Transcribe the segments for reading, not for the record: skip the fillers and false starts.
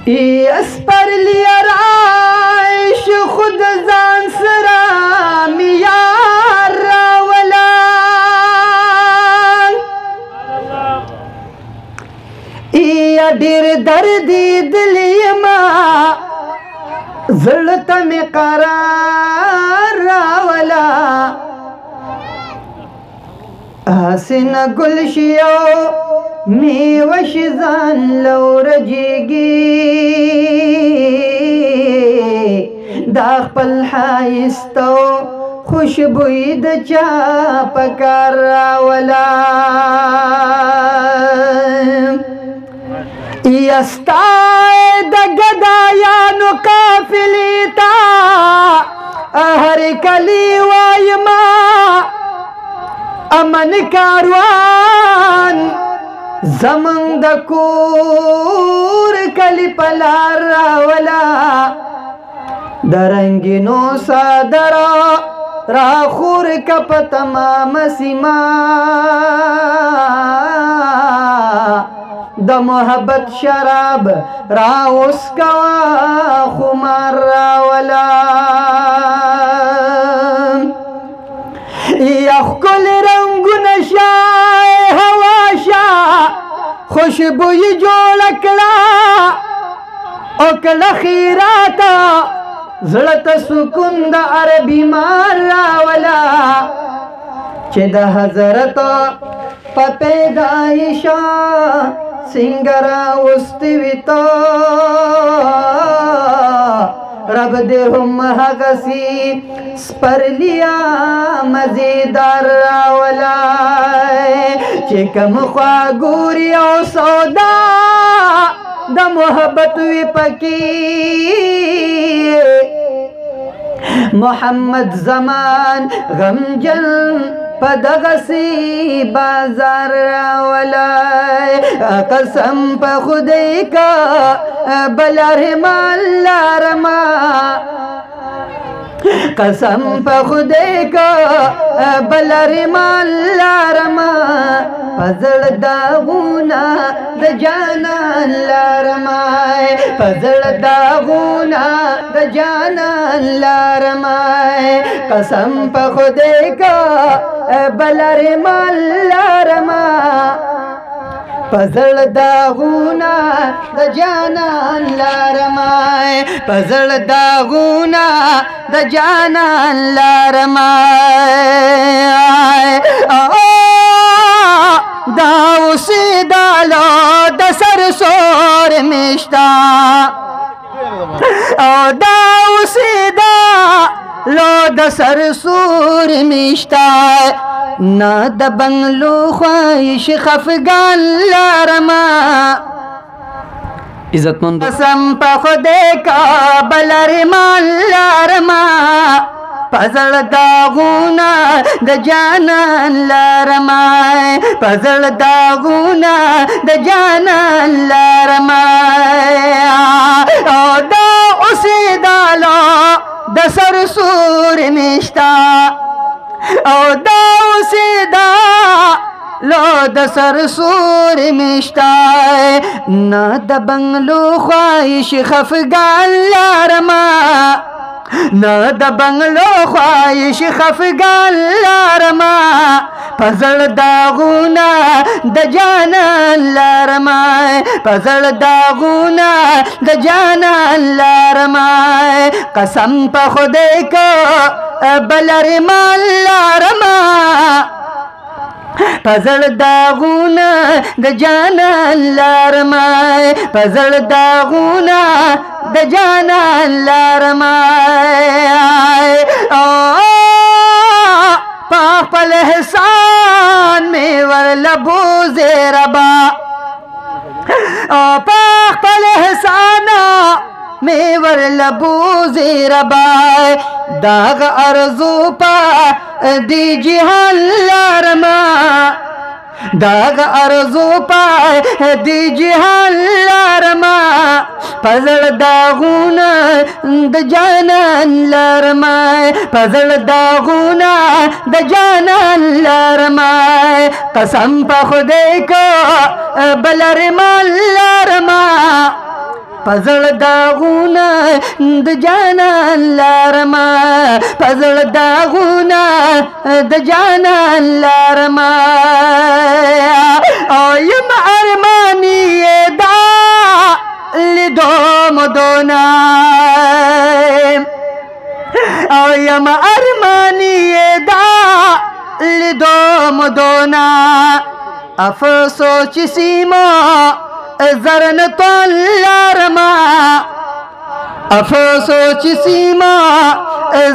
اسپر لیا رائش خود زان سرا میار راولا یا ډیر دردی دلی ما زړه می قرار راولا حسن گلشیو میوش ځان لورجیږي دا خپل ښایستو خوشبوی د چا په کار راولا یا ستا د ګدایانو قافلې ته هر کلی وایما امن کاروان زمن د کور کلی پلار راولا درنگینو صادرا راخور کپ تمام سیما د محبت شراب راوس کوا خمار راولا یا خکل رنگون شای هوا شا خوشبوی جوړ کړه او کله خیراتا زړه ته سکون د عربي مار راولا چې د حضرت په پیدایشا سنگرا واستویتا رب دې هم هغسې سپرلیا مزیدار راولا چې کوم خوا ګوري او سودا د محبت وی پکې محمد زمان غمجن پدغسی بازار راولا قسم په خدای کا بلرحمان لارما قسم په خدای کا بلرحمان لارما پزړ داغونا د جانان لارما پزړ داغونا د جانان لارما قسم په خدای کا بلرحمان لارما پزړ داغونا د جانان لارما پزړ داغونا د جانان لارما دا اوسې دالو د سر سور مشتا او دا اوسې دالو د سر سور مشتا نا د بنگلو خواهش خفگان لارما عزت مند قسم په خدای کا بلرحمان لارما پزړ داغونا د جانان لارما پزړ داغونا د جانان لارما او دا اوسې دالو د سر سور مشتا او دا اوسې دالو د سر سور مشتا نه د بنگلو خواهش خفگان لارما نه د بنگلو خواهش خفگان لارما پزړ داغونا د جانان لارما پزړ داغونا د جانان لارما قسم په خدای کو بلرحمان لارما پزړ داغونا د جانان لارما پزړ داغونا د جانان لارما پاپل احسان میں ور لبو زیربا پاپل احسان میں ور لبو زیربا داغ ارزو پا دی جہان لارما داغ ارزو پای دی جهان لارما پزړ داغونه د جانان لارما پزړ داغونه د جانان لارما قسم په خدای کو بلر مال لارما پزړ داغونه د جانان لارما پزړ داغونه د جانان لارما او یم ارمانی دا لیدو مدونا او یم ارمانی دا لیدو مدونا افسوس چې سیما زرن طول لارما افسوس چې سیما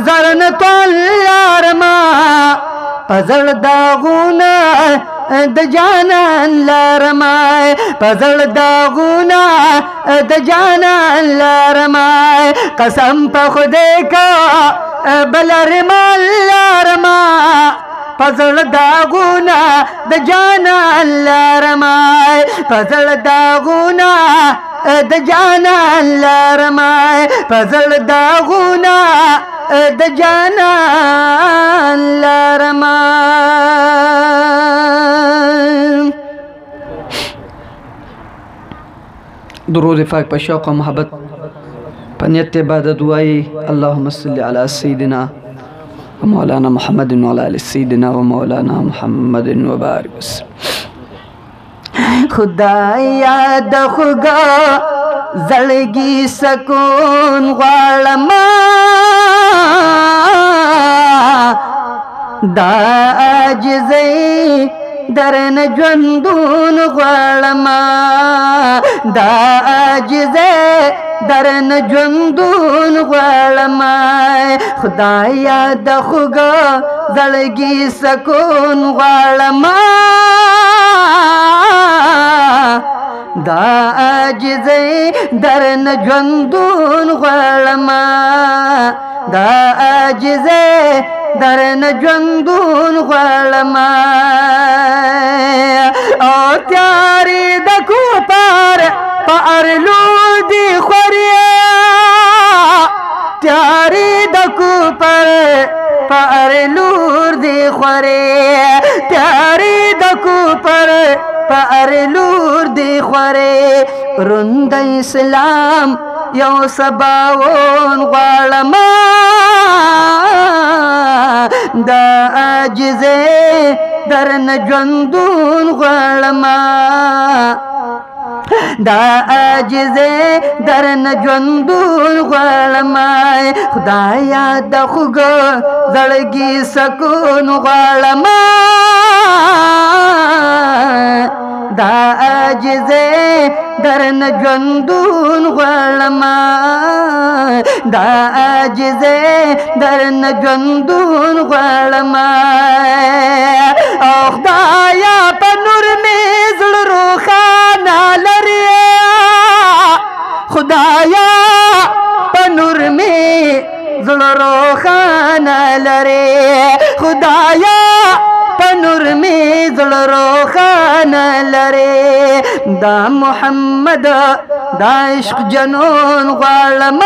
زرن طول لارما پزړ داغونه د جانان لارما پزړ داغونه د جانان لارما قسم په خدای کا بلر مال لارما پزړ داغونه د جانان لارما پزړ داغونه د جانان لارما پزړ داغونه د جانان لارما درود پاک په شوق او محبت په نیت عبادت وای اللهم صل علی سیدنا مولانا محمد وعلى آل سيدنا ومولانا محمد وبارك وسلم خدایا د خوګه زړګي سکون غواړم دا عاجزي درن ژوندون غواړم دا عاجزي درن ژوندون غواړم خدایا د خوګه زړګي سکون غواړم دا عاجزي درن ژوندون غواړم دا عاجزي درن ژوندون غواړم او تیارې د کوپر په ارلو دی خوریا تیارې د کوپر په ارلور دی خوریا تیارې د کوپر په ارلور دی خوریا روند اسلام یو سباون غواړم دا عاجزي درن ژوندون غواړم دا عاجزي درن ژوندون غواړم خدایا د خوګه زړګي سکون غواړم دا عاجزي درن ژوندون غواړم دا عاجزي درن ژوندون غواړم او خدایا په نور مې زړه روښانه لري خدایا په نور مې زړه روښانه لري خدایا په نور مې زړه روښانه لري دا محمد دا عشق جنون غواړم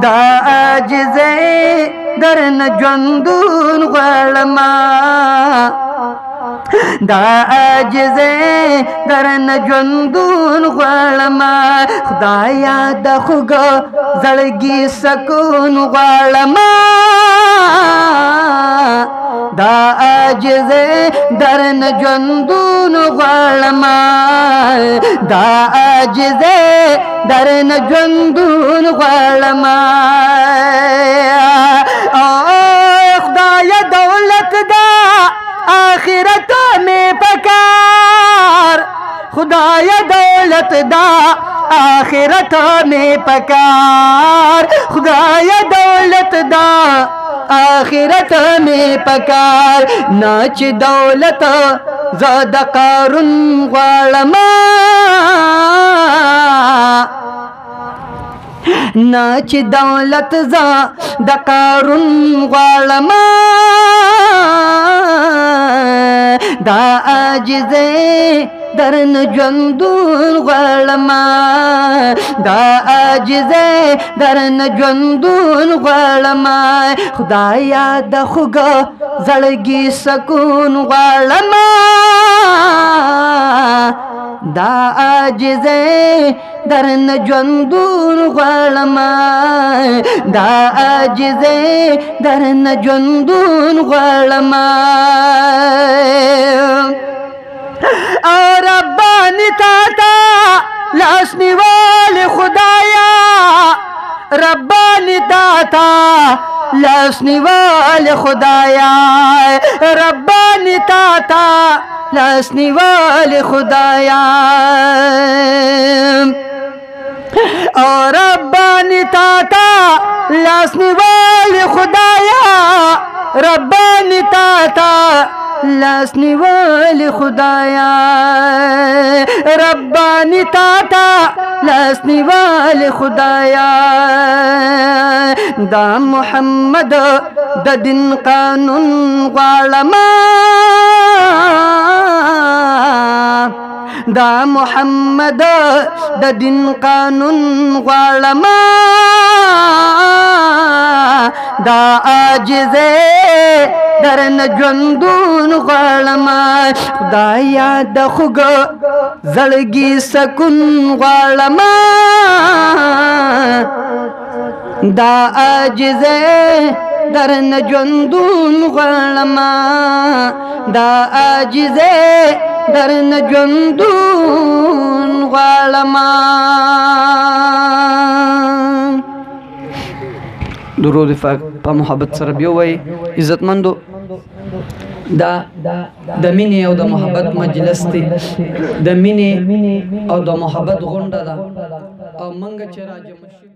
دا عاجزي درن ژوندون غواړم دا عاجزي درن ژوندون غواړم خدایا د خوګه زړګي سکون غواړم دا عاجزي درن ژوندون غواړم دا عاجزي درن ژوندون غواړم خدایا دولت دا آخرت میں پکار خدایا دولت دا آخرت میں پکار خدایا دولت دا آخرت میں پکار ناچ دولت زاد قارن غواړم ناچ دولت زا د قارون غواړما دا عاجزه درن ژوندون غواړما دا عاجزه درن ژوندون غواړما خدایا د خوږه زړګي سکون غواړما دا عاجزه درن ژوندون غواړما دا عاجزه درن ژوندون غواړما او ربانی تاتا لاس نیوال خدایا ربانی تاتا لاس نیوال خدایا ربانی تاتا لاس نیوال خدایا او ربانی تاتا لاس نیوال خدایا ربانی تاتا لاس نیوال خدایا ربانی تاتا لاس نیوال خدایا دا محمد د دین قانون غواړما دا محمد د دین قانون غواړما دا عاجزه درن ژوندون غواړما خدایا د خوږه زړګي سکون غواړما دا عاجزه درن ژوندون غواړما دا عاجزه درن ژوندون غواړما. درود پاک په محبت سره بیا وای عزتمندو دا د مینې او د محبت مجلس دی د مینې او د محبت غونډه ده او منګه چې راجم